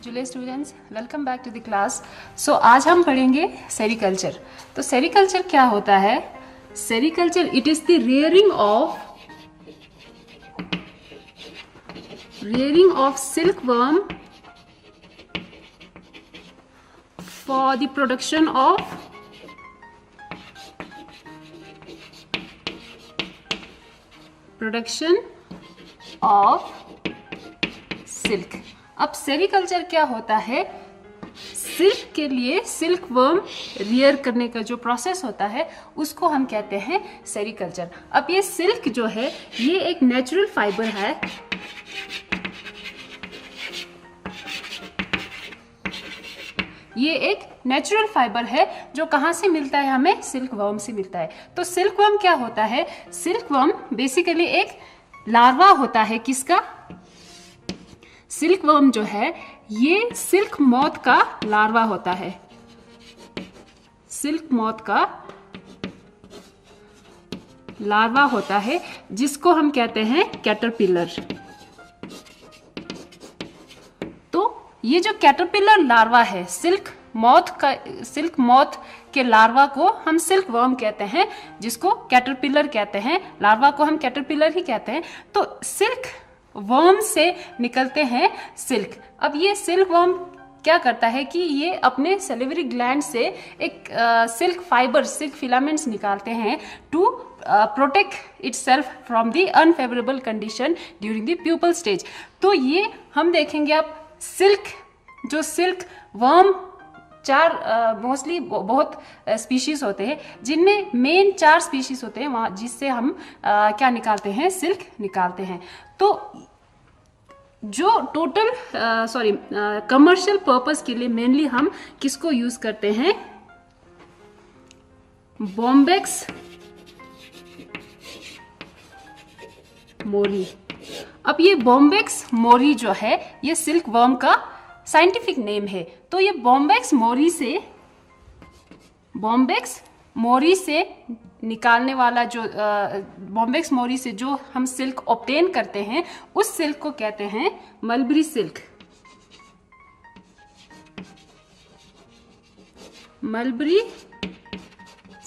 जुले students, welcome back to the class. So आज हम पढ़ेंगे सेरिकल्चर। तो सेरिकल्चर क्या होता है? Sericulture it is the rearing of silkworm for the production of silk. अब सेरिकल्चर क्या होता है? सिल्क के लिए सिल्क वर्म रियर करने का जो प्रोसेस होता है उसको हम कहते हैं सेरिकल्चर। अब ये सिल्क जो है ये एक नेचुरल फाइबर है। ये एक नेचुरल फाइबर है जो कहाँ से मिलता है? हमें सिल्क वर्म से मिलता है। तो सिल्क वर्म क्या होता है? सिल्क वर्म बेसिकली एक लार्वा होता है। किसका? सिल्क वर्म जो है ये सिल्क मॉथ का लार्वा होता है। सिल्क मॉथ का लार्वा होता है जिसको हम कहते हैं कैटरपिलर। तो ये जो कैटरपिलर लार्वा है सिल्क मॉथ के लार्वा को हम सिल्क वर्म कहते हैं, जिसको कैटरपिलर कहते हैं। लार्वा को हम कैटरपिलर ही कहते हैं। तो सिल्क वर्म से निकलते हैं सिल्क। अब ये सिल्क वर्म क्या करता है कि ये अपने सैलिवरी ग्लैंड से एक सिल्क फाइबर, सिल्क फिलामेंट्स निकालते हैं to protect itself from the unfavourable condition during the pupal stage. तो ये हम देखेंगे अब सिल्क वर्म मोस्टली बहुत स्पीशीज होते हैं, जिनमें मेन 4 स्पीशीज होते हैं वहाँ, जिससे हम क्या निकालते हैं? सिल्क निकालते हैं। तो जो टोटल कमर्शियल पर्पस के लिए मेनली हम किसको यूज करते हैं? बॉम्बेक्स मोरी। अब ये बॉम्बेक्स मोरी जो है ये सिल्क वर्म का साइंटिफिक नेम है। तो ये बॉम्बेक्स मोरी से निकालने वाला जो बॉम्बेक्स मोरी से जो हम सिल्क ऑब्टेन करते हैं उस सिल्क को कहते हैं मलबरी सिल्क। Mulberry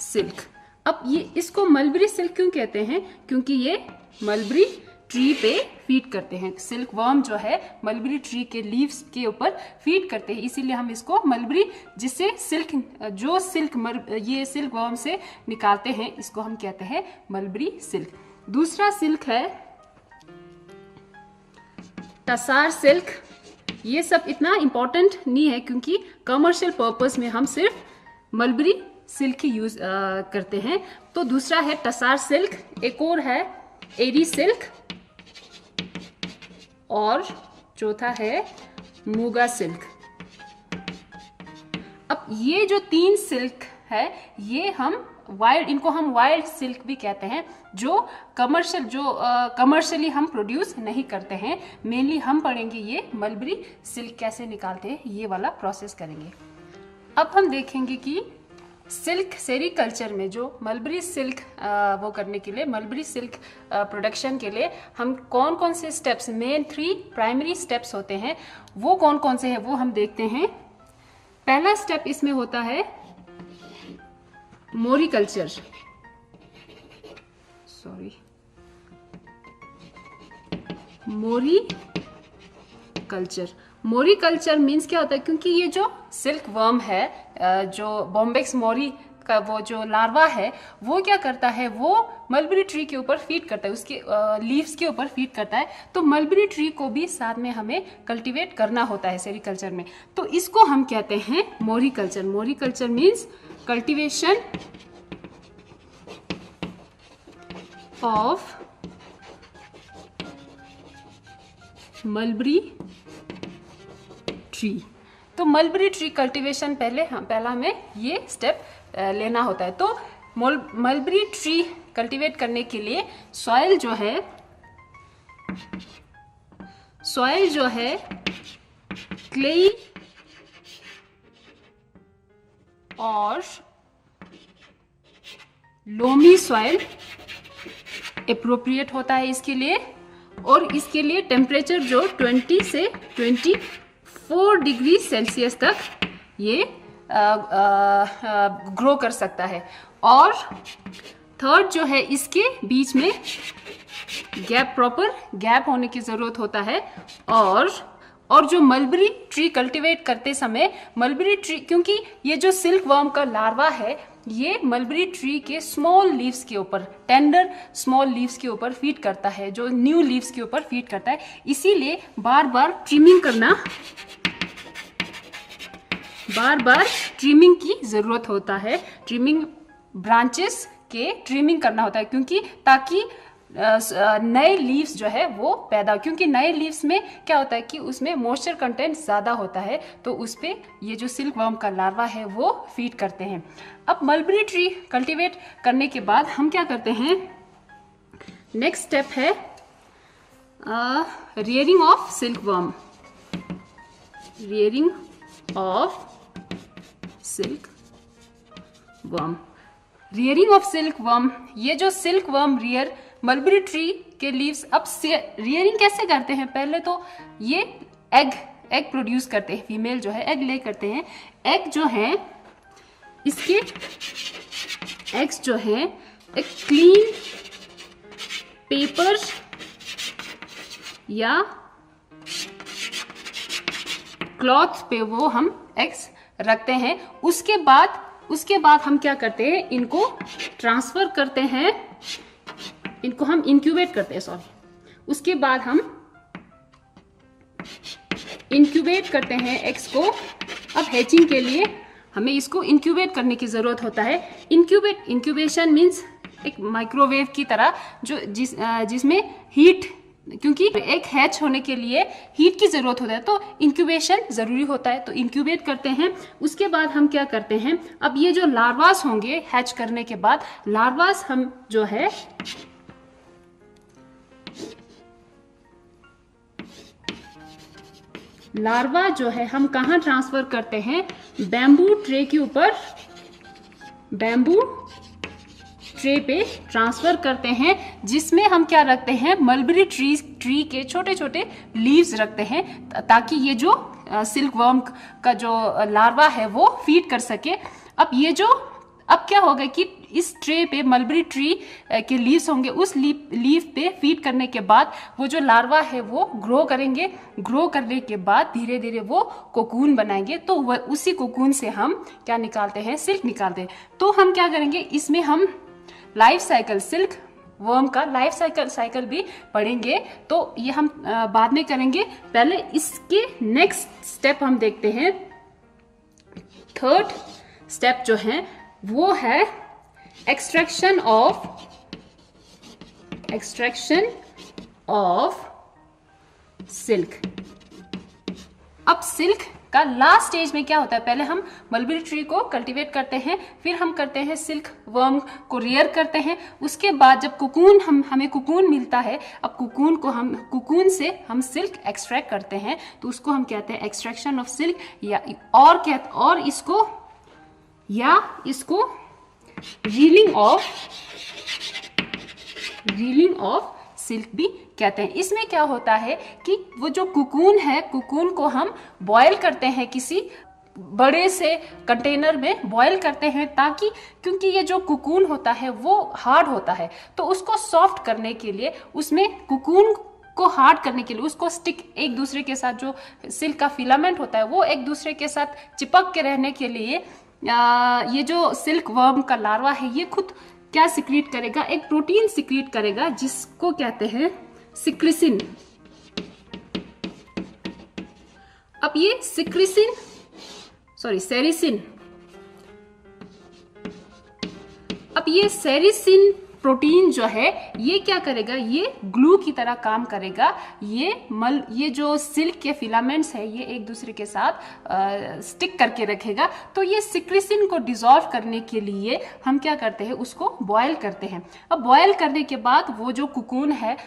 silk. अब ये इसको मलबरी सिल्क क्यों कहते हैं? क्योंकि ये मलबरी ट्री पे फीड करते हैं। सिल्क वर्म जो है मलबरी ट्री के लीव्स के ऊपर फीड करते हैं, इसीलिए हम इसको मलबरी, जिससे ये सिल्क वर्म से निकालते हैं, इसको हम कहते हैं मलबरी सिल्क। दूसरा सिल्क है टसार सिल्क। ये सब इतना इंपॉर्टेंट नहीं है क्योंकि कमर्शियल पर्पस में हम सिर्फ मलबरी सिल्क ही यूज करते हैं। तो दूसरा है टसार सिल्क, एक और है एरी सिल्क, और चौथा है मूगा सिल्क। अब ये जो 3 सिल्क है ये इनको हम वाइल्ड सिल्क भी कहते हैं, जो कमर्शियली हम प्रोड्यूस नहीं करते हैं। मेनली हम पढ़ेंगे ये मलबरी सिल्क कैसे निकालते हैं, ये वाला प्रोसेस करेंगे। अब हम देखेंगे कि सिल्क सेरिकल्चर में जो मलबरी सिल्क वो करने के लिए, मलबरी सिल्क प्रोडक्शन के लिए हम कौन कौन से स्टेप्स, मेन 3 प्राइमरी स्टेप्स होते हैं, वो कौन कौन से हैं वो हम देखते हैं। पहला स्टेप इसमें होता है मोरिकल्चर। मोरिकल्चर मीन्स क्या होता है? क्योंकि ये जो सिल्क वर्म है, जो बॉम्बेक्स मोरी का वो जो लार्वा है, वो क्या करता है? वो मलबरी ट्री के ऊपर फीड करता है, उसके लीव्स के ऊपर फीड करता है। तो मलबरी ट्री को भी साथ में हमें कल्टीवेट करना होता है सेरिकल्चर में। तो इसको हम कहते हैं moriculture. Moriculture means cultivation of mulberry tree. तो मलबरी ट्री कल्टीवेशन पहला हमें ये स्टेप लेना होता है। तो मलबरी ट्री कल्टीवेट करने के लिए सॉइल जो है क्लेई और लोमी सॉइल एप्रोप्रिएट होता है इसके लिए। और इसके लिए टेम्परेचर जो 20 से 4 डिग्री सेल्सियस तक ये ग्रो कर सकता है। और थर्ड जो है, इसके बीच में प्रॉपर गैप होने की जरूरत होता है। और जो मलबरी ट्री कल्टीवेट करते समय, मलबरी ट्री, क्योंकि ये जो सिल्क वर्म का लार्वा है ये मलबरी ट्री के स्मॉल लीव्स के ऊपर, टेंडर स्मॉल लीव्स के ऊपर फीड करता है, जो न्यू लीव्स के ऊपर फीड करता है। इसीलिए बार बार ट्रिमिंग की जरूरत होता है। ट्रिमिंग, ब्रांचेस के ट्रिमिंग करना होता है, क्योंकि ताकि नए लीव्स जो है वो पैदा, क्योंकि नए लीव्स में क्या होता है कि उसमें मॉइस्चर कंटेंट ज़्यादा होता है, तो उस पे ये जो सिल्क वर्म का लार्वा है वो फीड करते हैं। अब मलबरी ट्री कल्टीवेट करने के बाद हम क्या करते हैं, नेक्स्ट स्टेप है rearing of silk worm. Rearing of silk worm, rearing of silk worm. ये जो silk worm rear mulberry tree के लीव्स, अब रियरिंग कैसे करते हैं, पहले तो ये एग प्रोड्यूस करते हैं, फीमेल जो है एग ले करते हैं। एग जो है, इसके एग्स जो है एक क्लीन पेपर या क्लॉथ पे वो हम एग्स रखते हैं। उसके बाद हम क्या करते हैं, इनको ट्रांसफर करते हैं, इनको हम इंक्यूबेट करते हैं, उसके बाद हम इंक्यूबेट करते हैं एग्स को। अब हैचिंग के लिए हमें इसको इंक्यूबेट करने की जरूरत होता है। इंक्यूबेशन मीन्स एक माइक्रोवेव की तरह, जिसमें हीट, क्योंकि एक हैच होने के लिए हीट की जरूरत होता है, तो इंक्यूबेशन जरूरी होता है, तो इंक्यूबेट करते हैं। उसके बाद हम क्या करते हैं, अब ये जो लार्वास होंगे हैच करने के बाद, लार्वास हम जो है लार्वा जो है हम कहाँ ट्रांसफर करते हैं, बैम्बू ट्रे के ऊपर, बैम्बू ट्रे पे ट्रांसफर करते हैं, जिसमें हम क्या रखते हैं, मलबरी ट्री के छोटे छोटे लीव्स रखते हैं, ताकि ये जो सिल्क वर्म का जो लार्वा है वो फीड कर सके। अब क्या होगा कि इस ट्रे पे मलबरी ट्री के लीव्स होंगे, उस लीफ पे फीड करने के बाद वो जो लार्वा है वो ग्रो करेंगे। ग्रो करने के बाद धीरे धीरे वो कोकून बनाएंगे, तो उसी कोकून से हम क्या निकालते हैं, सिल्क निकालते हैं। तो हम क्या करेंगे, इसमें हम लाइफ साइकिल, सिल्क वर्म का लाइफ साइकिल भी पढ़ेंगे, तो ये हम बाद में करेंगे। पहले इसके नेक्स्ट स्टेप हम देखते हैं। थर्ड स्टेप जो है वो है एक्सट्रैक्शन ऑफ सिल्क। अब सिल्क का लास्ट स्टेज में क्या होता है, पहले हम मलबरी ट्री को कल्टीवेट करते हैं, फिर हम करते हैं सिल्क वर्म को रियर करते हैं। उसके बाद जब हमें कुकून मिलता है, अब कुकून से हम सिल्क एक्सट्रैक्ट करते हैं, तो उसको हम कहते हैं एक्सट्रैक्शन ऑफ सिल्क, इसको रीलिंग ऑफ सिल्क भी कहते हैं। इसमें क्या होता है कि वो जो कुकून है, कुकून को हम बॉयल करते हैं, किसी बड़े से कंटेनर में बॉयल करते हैं, ताकि, क्योंकि ये जो कुकून होता है वो हार्ड होता है, तो उसको सॉफ्ट करने के लिए, उसमें कुकून को हार्ड करने के लिए, उसको स्टिक, एक दूसरे के साथ जो सिल्क का फिलामेंट होता है वो एक दूसरे के साथ चिपक के रहने के लिए ये जो सिल्क वर्म का लार्वा है ये खुद क्या सिक्रीट करेगा, एक प्रोटीन सिक्रीट करेगा, जिसको कहते हैं सिक्रिसिन। अब ये सेरिसिन, अब ये सेरिसिन प्रोटीन जो है ये क्या करेगा, ये ग्लू की तरह काम करेगा। ये जो सिल्क के फिलामेंट्स है ये एक दूसरे के साथ स्टिक करके रखेगा। तो ये सिक्रिसिन को डिसॉल्व करने के लिए हम क्या करते हैं, उसको बॉयल करते हैं। अब बॉयल करने के बाद वो जो कुकून है,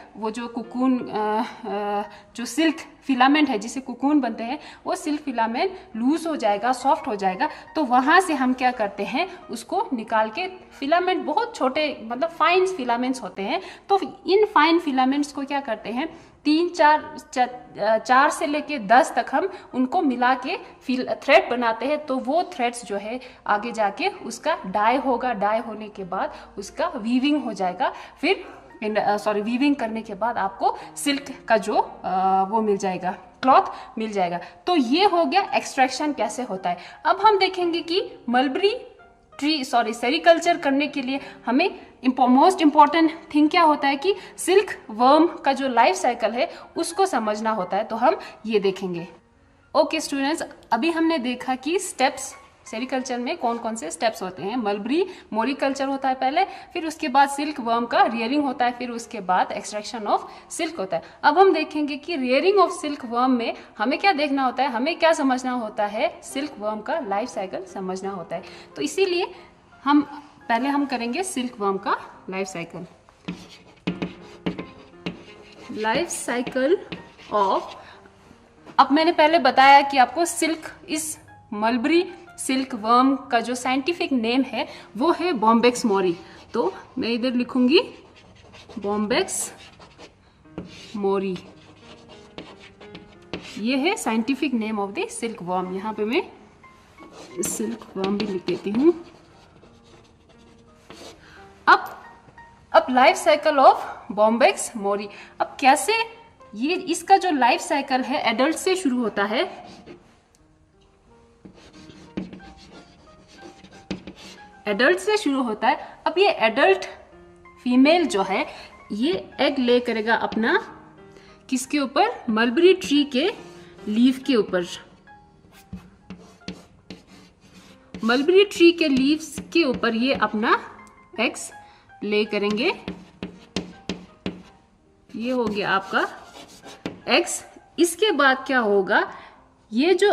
जो सिल्क फिलामेंट है जिसे कुकून बनते हैं, वो सिल्क फिलामेंट लूज हो जाएगा, सॉफ्ट हो जाएगा। तो वहां से हम क्या करते हैं, उसको निकाल के, फिलामेंट बहुत छोटे, मतलब फाइन फिलामेंट्स होते हैं, तो इन फाइन फिलामेंट्स को क्या करते हैं, 4 से लेके 10 तक हम उनको मिला के थ्रेड बनाते हैं, तो वो थ्रेड्स जो है आगे जाके उसका डाई होगा, डाई होने के बाद उसका वीविंग हो जाएगा, फिर वीविंग करने के बाद आपको सिल्क का जो वो मिल जाएगा, क्लॉथ मिल जाएगा। तो ये हो गया एक्सट्रैक्शन कैसे होता है। अब हम देखेंगे कि मलबरी ट्री सेरीकल्चर करने के लिए हमें मोस्ट इंपॉर्टेंट थिंग क्या होता है कि सिल्क वर्म का जो लाइफ साइकिल है उसको समझना होता है, तो हम ये देखेंगे। ओके स्टूडेंट्स, अभी हमने देखा कि स्टेप्स सेरीकल्चर में कौन कौन से स्टेप्स होते हैं। मलबरी मोरिकल्चर होता है पहले, फिर उसके बाद सिल्क वर्म का रियरिंग होता है, फिर उसके बाद एक्सट्रैक्शन ऑफ सिल्क होता है। अब हम देखेंगे कि रियरिंग ऑफ सिल्क वर्म में हमें क्या देखना होता है, हमें क्या समझना होता है, सिल्क वर्म का लाइफ साइकिल समझना होता है। तो इसीलिए हम करेंगे सिल्क वर्म का life cycle. Life cycle of, अब मैंने पहले बताया कि आपको इस मलबरी सिल्क वर्म का जो साइंटिफिक नेम है वो है बॉम्बेक्स मोरी। तो मैं इधर लिखूंगी बॉम्बेक्स मोरी, ये है scientific name of the silk worm. यहां पे मैं सिल्क वर्म भी लिख देती हूँ। अब लाइफ साइकिल ऑफ बॉम्बेक्स मोरी, अब कैसे ये इसका जो लाइफ साइकिल है एडल्ट से शुरू होता है। एडल्ट से शुरू होता है। अब ये एडल्ट फीमेल जो है ये एग ले करेगा अपना, किसके ऊपर, मलबरी ट्री के लीफ के ऊपर। मलबरी ट्री के लीव्स के ऊपर ये अपना एग्स ले करेंगे। ये हो गया आपका एग्स। इसके बाद क्या होगा, ये जो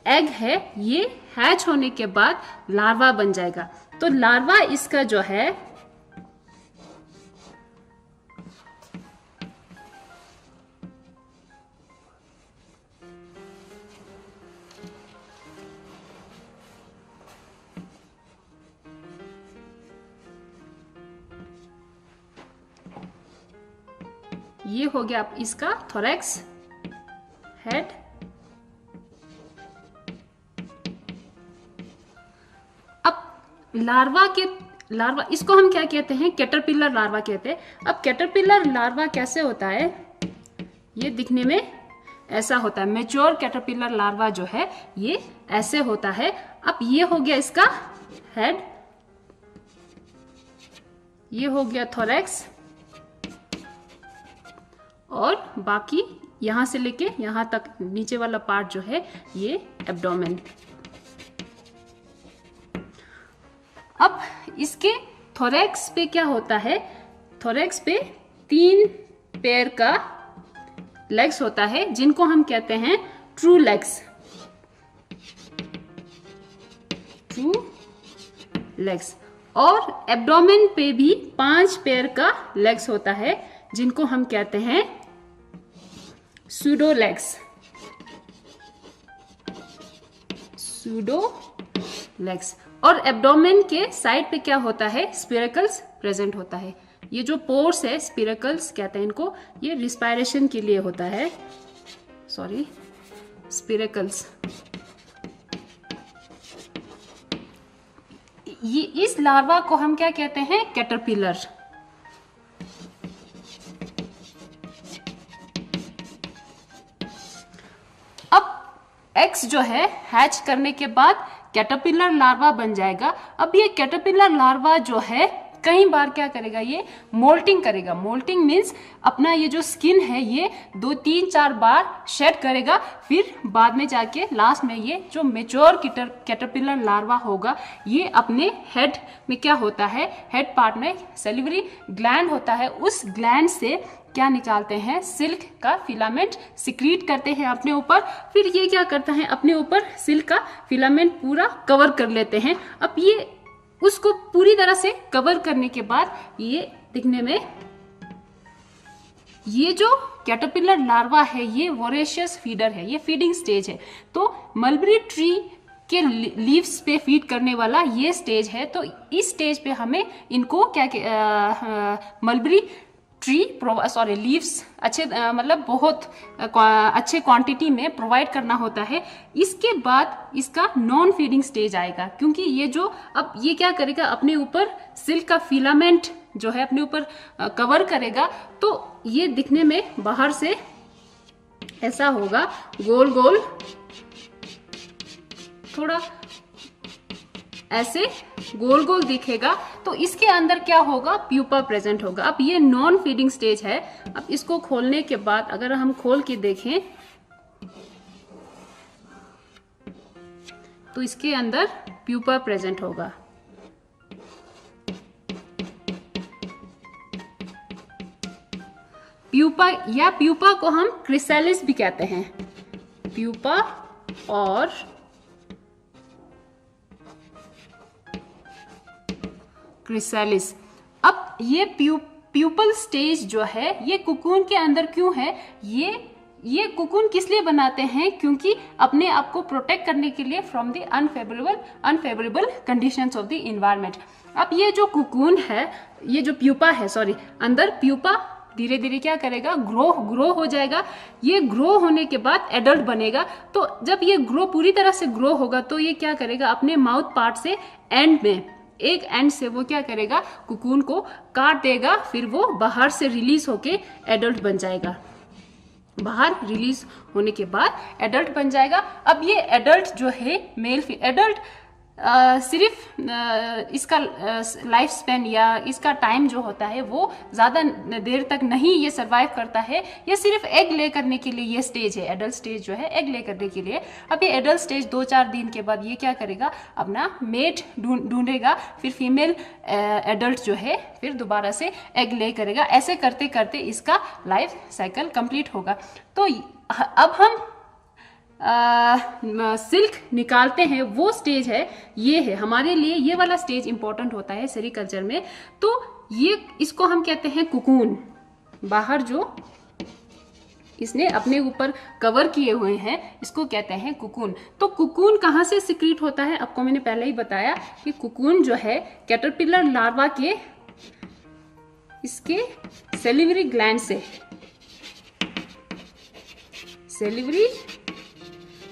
एग है ये हैच होने के बाद लार्वा बन जाएगा। तो लार्वा इसका जो है ये हो गया इसका थोरैक्स हेड। अब लार्वा इसको हम क्या कहते हैं, कैटरपिलर लार्वा कहते हैं। अब कैटरपिलर लार्वा कैसे होता है, ये दिखने में ऐसा होता है। मैच्योर कैटरपिलर लार्वा जो है ये ऐसे होता है। अब ये हो गया इसका हेड, ये हो गया थोरैक्स, और बाकी यहां से लेके यहां तक नीचे वाला पार्ट जो है ये एब्डोमेन। अब इसके थोरैक्स पे क्या होता है, थोरैक्स पे 3 पेयर का लेग्स होता है जिनको हम कहते हैं ट्रू लेग्स। True legs. और एब्डोमेन पे भी 5 पेयर का लेग्स होता है जिनको हम कहते हैं सूडो लेग्स। Pseudo legs. और एब्डोमेन के साइड पे क्या होता है, स्पिरेकल्स प्रेजेंट होता है। ये जो पोर्स है स्पिरेकल्स कहते हैं इनको, ये रिस्पायरेशन के लिए होता है। स्पिरेकल्स। ये इस लार्वा को हम क्या कहते हैं, कैटरपिलर। एग्स जो है हैच करने के बाद कैटरपिलर लार्वा बन जाएगा। अब ये कैटरपिलर लार्वा जो है कई बार क्या करेगा, ये मोल्टिंग करेगा। मोल्टिंग मीन्स अपना ये जो स्किन है ये 2, 3, 4 बार शेड करेगा, फिर बाद में जाके लास्ट में ये जो मेच्योर कैटरपिलर लार्वा होगा ये अपने हेड में क्या होता है, हेड पार्ट में सेलिवरी ग्लैंड होता है, उस ग्लैंड से क्या निकालते हैं, सिल्क का फिलामेंट सिक्रीट करते हैं अपने ऊपर। फिर ये क्या करता है, अपने ऊपर सिल्क का फिलामेंट पूरा कवर कर लेते हैं। अब ये उसको पूरी तरह से कवर करने के बाद ये दिखने में, ये जो कैटरपिलर लार्वा है ये वोरेशियस फीडर है, ये फीडिंग स्टेज है। तो मलबरी ट्री के लीव्स पे फीड करने वाला ये स्टेज है। तो इस स्टेज पे हमें इनको क्या मलबरी ट्री सॉरी लीव्स अच्छे मतलब बहुत अच्छे क्वांटिटी में प्रोवाइड करना होता है। इसके बाद इसका नॉन फीडिंग स्टेज आएगा, क्योंकि ये जो अब ये क्या करेगा, अपने ऊपर सिल्क का फिलामेंट जो है अपने ऊपर कवर करेगा। तो ये दिखने में बाहर से ऐसा होगा, गोल गोल थोड़ा ऐसे गोल गोल दिखेगा। तो इसके अंदर क्या होगा, प्यूपा प्रेजेंट होगा। अब ये नॉन फीडिंग स्टेज है। अब इसको खोलने के बाद अगर हम खोल के देखें तो इसके अंदर प्यूपा प्रेजेंट होगा। प्यूपा या प्यूपा को हम क्रिसैलिस भी कहते हैं, प्यूपा और क्रिसैलिस। अब ये प्यूपल स्टेज जो है ये कुकून के अंदर क्यों है, ये कुकून किस लिए बनाते हैं, क्योंकि अपने आप को प्रोटेक्ट करने के लिए from the unfavourable conditions of the environment. अब ये जो कुकून है, ये जो प्यूपा है सॉरी, अंदर प्यूपा धीरे धीरे क्या करेगा, ग्रो हो जाएगा। ये ग्रो होने के बाद एडल्ट बनेगा। तो जब ये पूरी तरह से ग्रो होगा तो ये क्या करेगा, अपने माउथ पार्ट से एंड में एक एंड से वो क्या करेगा, कुकून को काट देगा। फिर वो बाहर से रिलीज होके एडल्ट बन जाएगा। बाहर रिलीज होने के बाद एडल्ट बन जाएगा। अब ये एडल्ट जो है एडल्ट सिर्फ इसका लाइफ स्पेन या इसका टाइम जो होता है वो ज़्यादा देर तक नहीं ये सरवाइव करता है। ये सिर्फ एग ले करने के लिए ये स्टेज है, एडल्ट स्टेज जो है एग ले करने के लिए। अब ये एडल्ट स्टेज 2-4 दिन के बाद ये क्या करेगा, अपना मेट ढूंढेगा। फिर फीमेल एडल्ट जो है फिर दोबारा से एग ले करेगा। ऐसे करते करते इसका लाइफ साइकिल कंप्लीट होगा। तो अब हम सिल्क निकालते हैं, वो स्टेज है, ये है हमारे लिए, ये वाला स्टेज इंपॉर्टेंट होता है सेरिकल्चर में। तो ये इसको हम कहते हैं कुकून। बाहर जो इसने अपने ऊपर कवर किए हुए हैं इसको कहते हैं कुकून। तो कुकून कहाँ से सिक्रीट होता है, आपको मैंने पहले ही बताया कि कुकून जो है कैटरपिलर लार्वा के इसके सेलिवरी ग्लैंड से, सेलिवरी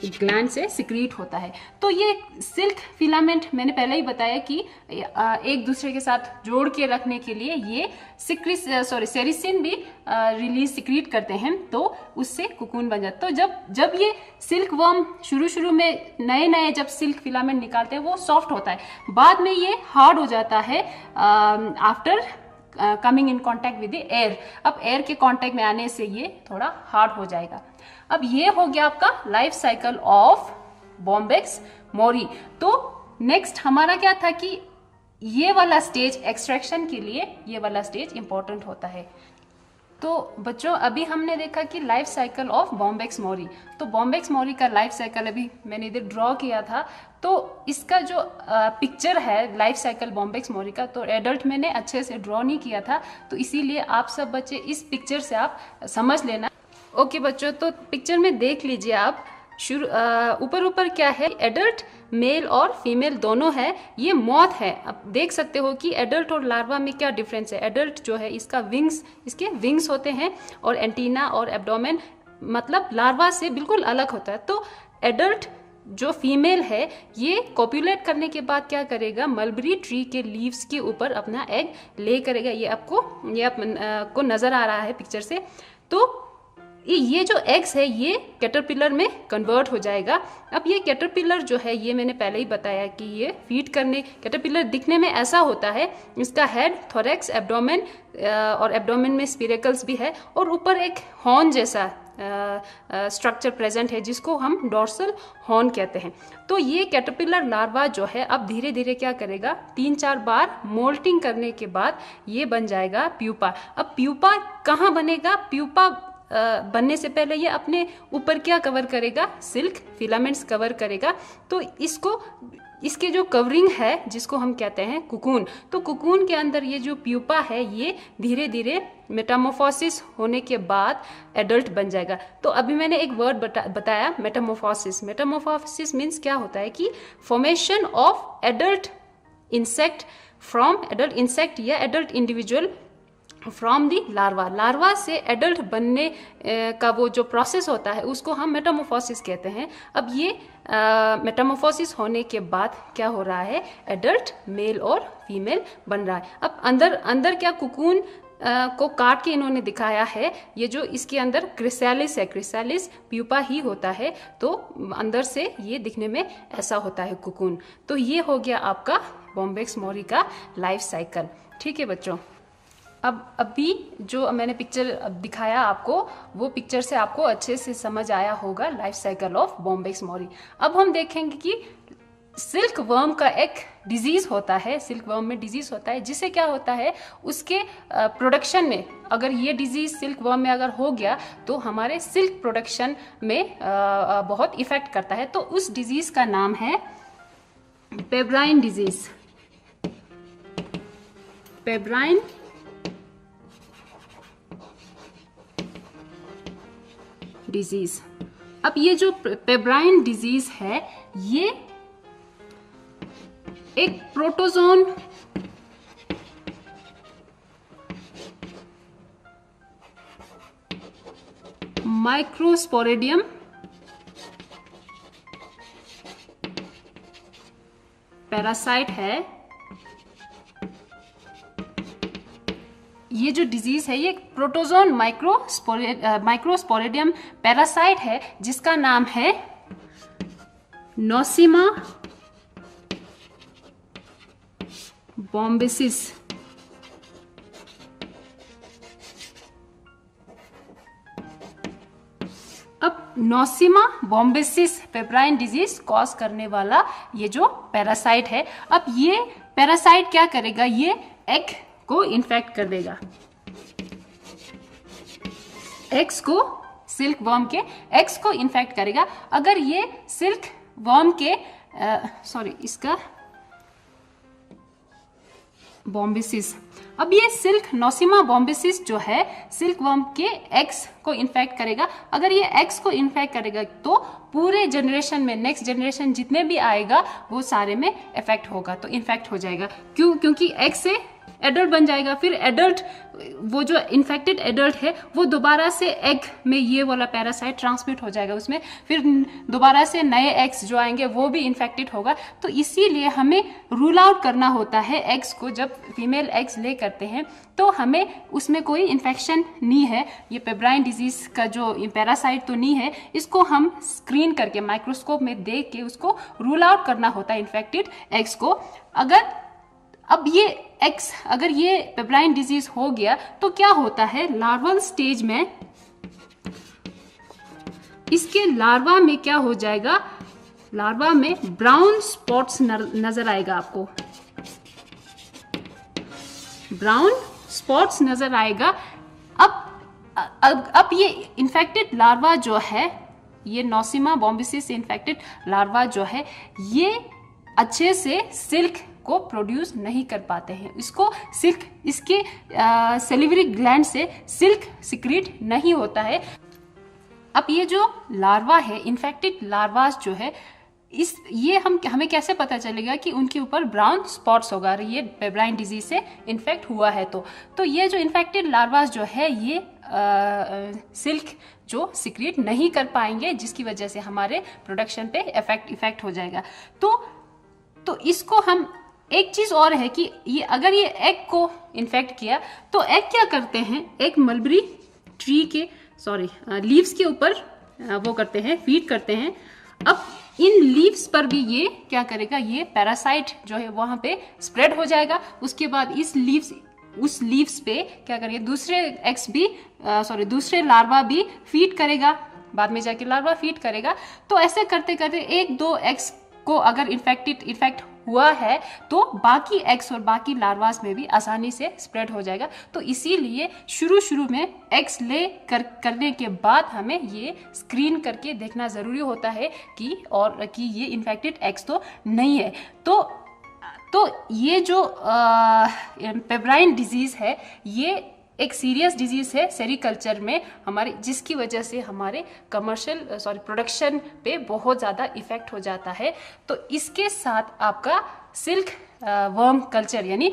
ग्लैंड से सिक्रीट होता है। तो ये सिल्क फिलामेंट मैंने पहले ही बताया कि एक दूसरे के साथ जोड़ के रखने के लिए ये सेरिसिन भी रिलीज सिक्रीट करते हैं, तो उससे कुकून बन जाता है। तो जब ये सिल्क वर्म शुरू में नए जब सिल्क फिलामेंट निकालते हैं वो सॉफ्ट होता है, बाद में ये हार्ड हो जाता है after coming in contact with the air. अब एयर के कॉन्टेक्ट में आने से ये थोड़ा हार्ड हो जाएगा। अब ये हो गया आपका लाइफ साइकिल ऑफ बॉम्बेक्स मोरी। तो नेक्स्ट हमारा क्या था कि ये वाला स्टेज एक्सट्रैक्शन के लिए ये वाला स्टेज इंपॉर्टेंट होता है। तो बच्चों अभी हमने देखा कि लाइफ साइकिल ऑफ बॉम्बेक्स मोरी। तो बॉम्बेक्स मोरी का लाइफ साइकिल अभी मैंने इधर ड्रॉ किया था। तो इसका जो पिक्चर है लाइफ साइकिल बॉम्बेक्स मोरी का, तो एडल्ट मैंने अच्छे से ड्रॉ नहीं किया था, तो इसीलिए आप सब बच्चे इस पिक्चर से आप समझ लेना। ओके बच्चों, तो पिक्चर में देख लीजिए आप, ऊपर क्या है, एडल्ट मेल और फीमेल दोनों है। ये मॉथ है। अब देख सकते हो कि एडल्ट और लार्वा में क्या डिफरेंस है। एडल्ट जो है इसके विंग्स होते हैं और एंटीना और एब्डोमेन मतलब लार्वा से बिल्कुल अलग होता है। तो एडल्ट जो फीमेल है ये कॉपुलेट करने के बाद क्या करेगा, मलबरी ट्री के लीव्स के ऊपर अपना एग ले करेगा। ये आपको नजर आ रहा है पिक्चर से। तो ये जो एग्स है ये कैटरपिलर में कन्वर्ट हो जाएगा। अब ये कैटरपिलर जो है ये मैंने पहले ही बताया कि ये फीड करने, कैटरपिलर दिखने में ऐसा होता है, इसका हेड, थोरैक्स, एब्डोमेन और एब्डोमेन में स्पिरेकल्स भी है और ऊपर एक हॉर्न जैसा स्ट्रक्चर प्रेजेंट है जिसको हम डोर्सल हॉर्न कहते हैं। तो ये कैटरपिलर लार्वा जो है अब धीरे धीरे क्या करेगा, 3-4 बार मोल्टिंग करने के बाद ये बन जाएगा प्यूपा। अब प्यूपा कहाँ बनेगा, प्यूपा बनने से पहले ये अपने ऊपर क्या कवर करेगा, सिल्क फिलामेंट्स कवर करेगा। तो इसके जो कवरिंग है जिसको हम कहते हैं कुकून, तो कुकून के अंदर ये जो प्यूपा है ये धीरे धीरे मेटामॉर्फोसिस होने के बाद एडल्ट बन जाएगा। तो अभी मैंने एक वर्ड बताया मेटामॉर्फोसिस। मेटामॉर्फोसिस मीन्स क्या होता है कि formation of adult insect from adult insect या adult individual from the larva. Larva से एडल्ट बनने का वो जो प्रोसेस होता है उसको हम मेटामॉर्फोसिस कहते हैं। अब ये मेटामॉर्फोसिस होने के बाद क्या हो रहा है, एडल्ट मेल और फीमेल बन रहा है। अब अंदर क्या कुकून को काट के इन्होंने दिखाया है। ये जो इसके अंदर क्रिसैलिस है, क्रिसैलिस प्यूपा ही होता है, तो अंदर से ये दिखने में ऐसा होता है कुकून। तो ये हो गया आपका बॉम्बेक्स मोरी का लाइफ साइकिल। ठीक है बच्चों, अब अभी जो मैंने पिक्चर दिखाया आपको, वो पिक्चर से आपको अच्छे से समझ आया होगा लाइफ साइकिल ऑफ बॉम्बेक्स मोरी। अब हम देखेंगे कि सिल्क वर्म का एक डिजीज होता है, सिल्क वर्म में डिजीज होता है, जिससे क्या होता है उसके प्रोडक्शन में, अगर ये डिजीज सिल्क वर्म में अगर हो गया तो हमारे सिल्क प्रोडक्शन में बहुत इफेक्ट करता है। तो उस डिजीज का नाम है पेब्राइन डिजीज। Pebrine disease. अब ये जो पेब्राइन डिजीज है, ये एक प्रोटोजोन माइक्रोस्पोरेडियम पैरासाइट है। ये जो डिजीज है ये प्रोटोजोन माइक्रोस्पोरेडियम पैरासाइट है, जिसका नाम है नोसिमा बॉम्बेसिस। अब नोसिमा बॉम्बेसिस पेब्राइन डिजीज कॉज करने वाला ये जो पैरासाइट है, अब ये पैरासाइट क्या करेगा, ये एग को इन्फेक्ट कर देगा। एग्स को, सिल्क वर्म के एग्स को इन्फेक्ट करेगा। अगर ये सिल्क वर्म के इसका बॉम्बेसिस, अब ये सिल्क नोसिमा बॉम्बेसिस जो है सिल्क वर्म के एग्स को इन्फेक्ट करेगा। अगर ये एग्स को इन्फेक्ट करेगा तो पूरे जनरेशन में, नेक्स्ट जनरेशन जितने भी आएगा वो सारे में इफेक्ट होगा, तो इन्फेक्ट हो जाएगा। क्योंकि एग से एडल्ट बन जाएगा, फिर एडल्ट, वो जो इन्फेक्टेड एडल्ट है वो दोबारा से एग में ये वाला पैरासाइट ट्रांसमिट हो जाएगा उसमें, फिर दोबारा से नए एग्स जो आएंगे वो भी इन्फेक्टेड होगा। तो इसीलिए हमें रूल आउट करना होता है एग्स को। जब फीमेल एग्स ले करते हैं तो हमें उसमें कोई इन्फेक्शन नहीं है, ये पेब्राइन डिजीज का जो पैरासाइट तो नहीं है, इसको हम स्क्रीन करके माइक्रोस्कोप में देख के उसको रूल आउट करना होता है इन्फेक्टेड एग्स को। अब ये एग्स, अगर ये पेब्राइन डिजीज हो गया तो क्या होता है, लार्वल स्टेज में इसके लार्वा में क्या हो जाएगा, लार्वा में ब्राउन स्पॉट्स नजर आएगा आपको, ब्राउन स्पॉट्स नजर आएगा। अब ये इन्फेक्टेड लार्वा जो है, ये नोसिमा बॉम्बेसिस से इन्फेक्टेड लार्वा जो है, ये अच्छे से सिल्क को प्रोड्यूस नहीं कर पाते हैं। इसको सिल्क, इसके सेलिवरी ग्लैंड से सिल्क सिक्रीट नहीं होता है। अब ये जो लार्वा है, इन्फेक्टेड लार्वास जो है, ये हमें कैसे पता चलेगा कि उनके ऊपर ब्राउन स्पॉट्स होगा, ये पेब्राइन डिजीज से इन्फेक्ट हुआ है तो ये जो इन्फेक्टेड लार्वास जो है ये सिल्क जो सिक्रीट नहीं कर पाएंगे, जिसकी वजह से हमारे प्रोडक्शन पे इफेक्ट हो जाएगा। तो इसको हम, एक चीज और है कि ये अगर ये एग को इन्फेक्ट किया तो एग क्या करते हैं, एक मलबरी ट्री के लीव्स के ऊपर वो करते हैं, फीड करते हैं। अब इन लीव्स पर भी ये क्या करेगा, ये पैरासाइट जो है वहां पे स्प्रेड हो जाएगा। उसके बाद उस लीव्स पे क्या करेगा, दूसरे लार्वा भी फीड करेगा, बाद में जाके लार्वा फीड करेगा। तो ऐसे करते करते एक दो एग्स को अगर इन्फेक्ट हुआ है तो बाकी एग्स और बाकी लार्वास में भी आसानी से स्प्रेड हो जाएगा। तो इसीलिए शुरू में एग्स ले करने के बाद हमें ये स्क्रीन करके देखना जरूरी होता है कि ये इन्फेक्टेड एग्स तो नहीं है। तो ये जो पेब्राइन डिजीज है, ये एक सीरियस डिजीज है सेरिकल्चर में हमारे, जिसकी वजह से हमारे प्रोडक्शन पे बहुत ज़्यादा इफेक्ट हो जाता है। तो इसके साथ आपका सिल्क वर्म कल्चर यानी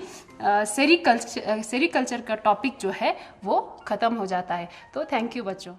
सेरिकल्चर का टॉपिक जो है वो ख़त्म हो जाता है। तो थैंक यू बच्चों।